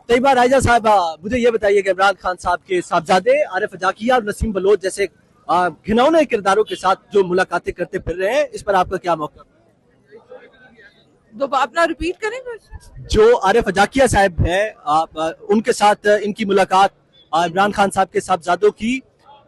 तैयबा राजा साहब, मुझे ये बताइए कि इमरान खान साहब के साहबजादे आरिफ जाकिया और नसीम बलोच जैसे घिनौने किरदारों के साथ जो मुलाकातें करते फिर रहे हैं, इस पर आपका क्या मौका? दो अपना रिपीट करें बस। जो आरिफ जाकिया साहब हैं, उनके साथ इनकी मुलाकात, इमरान खान साहब के साहबजादों की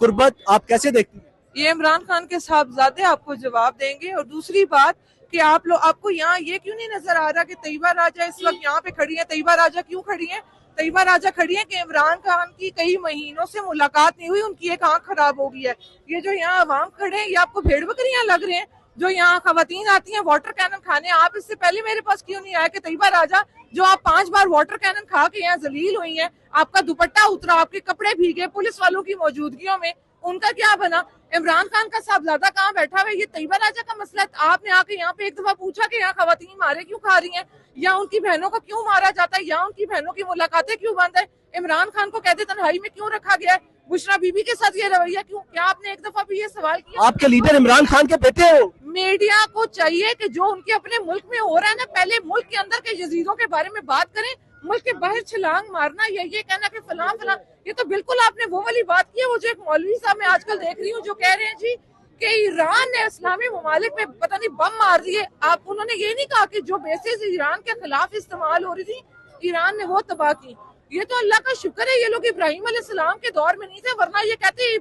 कुर्बत आप कैसे देखती हैं? ये इमरान खान के साहबजादे आपको जवाब देंगे। और दूसरी बात कि आप लोग, आपको यहाँ ये क्यों नहीं नजर आ रहा कि तैयबा राजा इस वक्त यहाँ पे खड़ी है? तैयबा राजा क्यों खड़ी है? तैयबा राजा खड़ी है कि इमरान खान की कई महीनों से मुलाकात नहीं हुई, उनकी एक आंख खराब हो गई है। ये जो यहाँ अवाम खड़े हैं, ये आपको भेड़ बकरियां लग रहे हैं? जो यहाँ खवातीन आती हैं वाटर कैनन खाने, आप इससे पहले मेरे पास क्यों नहीं आया कि तैयबा राजा जो आप 5 बार वाटर कैनन खा के यहाँ जलील हुई हैं, आपका दुपट्टा उतरा, आपके कपड़े भीगे पुलिस वालों की मौजूदगियों में, उनका क्या बना? इमरान खान का साहबजादा कहाँ बैठा हुआ है? ये तैयबा राजा का मसला है। आपने आके यहाँ पे एक दफा पूछा कि यहाँ खवातीन मारे क्यों खा रही हैं, या उनकी बहनों को क्यों मारा जाता है, या उनकी बहनों की मुलाकातें क्यों बंद है? इमरान खान को कैद तन्हाई में क्यों रखा गया है? बुशरा बीबी के साथ ये रवैया क्यों? क्या आपने एक दफा भी ये सवाल किया? आपके लीडर इमरान खान के बेटे हो। मीडिया को चाहिए कि जो उनके अपने मुल्क में हो रहा है ना, पहले मुल्क के अंदर के यजीदों के बारे में बात करें। मुल्क के बाहर छलांग मारना या ये कहना कि फलां फलां, ये तो बिल्कुल आपने वो वाली बात की है। वो जो एक मौलवी साहब मैं आजकल देख रही हूँ जो कह रहे हैं जी कि ईरान ने इस्लामी ममालिक में पता नहीं बम मार दिए। आप उन्होंने ये नहीं कहा कि जो बेसिस ईरान के खिलाफ इस्तेमाल हो रही थी, ईरान ने वो तबाह की। ये तो अल्लाह का शुक्र है ये लोग इब्राहिम अलैहिस्सलाम के दौर में नहीं थे, वरना ये कहते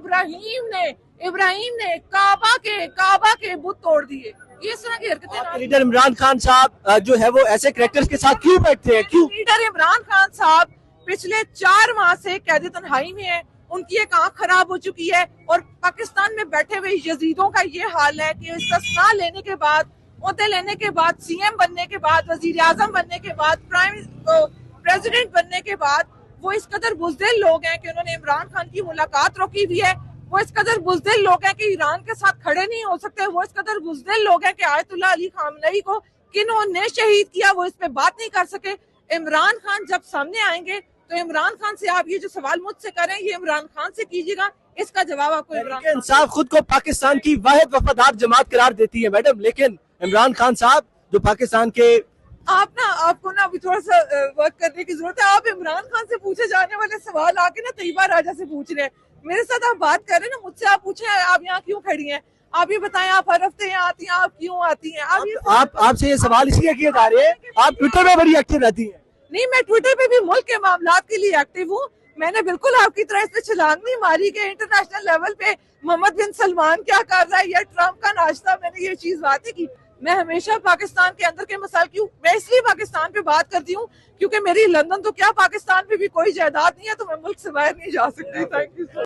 इब्राहिम ने काबा के बुत तोड़ दिए। ये इस तरह की हरकतें। लीडर इमरान खान साहब जो है वो ऐसे कैरेक्टर्स के साथ क्यों बैठते हैं? क्यों? लीडर इमरान खान साहब पिछले 4 माह से कैद तन्हाई में है, उनकी एक आंख खराब हो चुकी है। और पाकिस्तान में बैठे हुए यजीदों का ये हाल है कि इस्तिस्ना लेने के बाद, ओहदे लेने के बाद, सीएम बनने के बाद, वजीर आजम बनने के बाद, प्रेसिडेंट बनने के बाद, वो इस कदर बुज़दिल लोग हैं कि उन्होंने इमरान खान की मुलाकात रोकी हुई है। वो इस कदर बुज़दिल लोग हैं कि ईरान के साथ खड़े नहीं हो सकते। वो इस कदर बुज़दिल लोग हैं कि आयतुल्लाह अली खामनई को किन्होंने शहीद किया वो इस पे बात नहीं कर सके। इमरान खान जब सामने आएंगे तो इमरान खान से आप ये जो सवाल मुझसे करें ये इमरान खान से कीजिएगा, इसका जवाब आपको इमरान खान। इंसाफ खुद को पाकिस्तान की वाहिद वफादार जमात करार देती है मैडम, लेकिन इमरान खान साहब जो पाकिस्तान के, आपको ना अभी थोड़ा सा वर्क करने की जरूरत है। आप इमरान खान से पूछे जाने वाले सवाल आके ना तैयबा राजा से पूछ रहे हैं। मेरे साथ आप बात कर रहे हैं ना, मुझसे आप पूछे आप यहाँ क्यों खड़ी हैं, आप ये बताएं, आप हर हफ्ते यहाँ आती हैं, आप क्यों आती हैं? आपसे ये सवाल इसलिए किए जा रहे हैं, आप ट्विटर में बड़ी एक्टिव रहती हैं। नहीं, मैं ट्विटर पे भी मुल्क के मामलात के लिए एक्टिव हूँ। मैंने बिल्कुल आपकी तरह इस पे छलांग नहीं मारी कि इंटरनेशनल लेवल पे मोहम्मद बिन सलमान क्या कर रहा है या ट्रम्प का नाश्ता, मैंने ये चीज बात नहीं की। मैं हमेशा पाकिस्तान के अंदर के मसाइल क्यों, मैं इसलिए पाकिस्तान पे बात करती हूँ क्योंकि मेरी लंदन तो क्या पाकिस्तान पे भी कोई जायदाद नहीं है, तो मैं मुल्क से बाहर नहीं जा सकती। Thank you.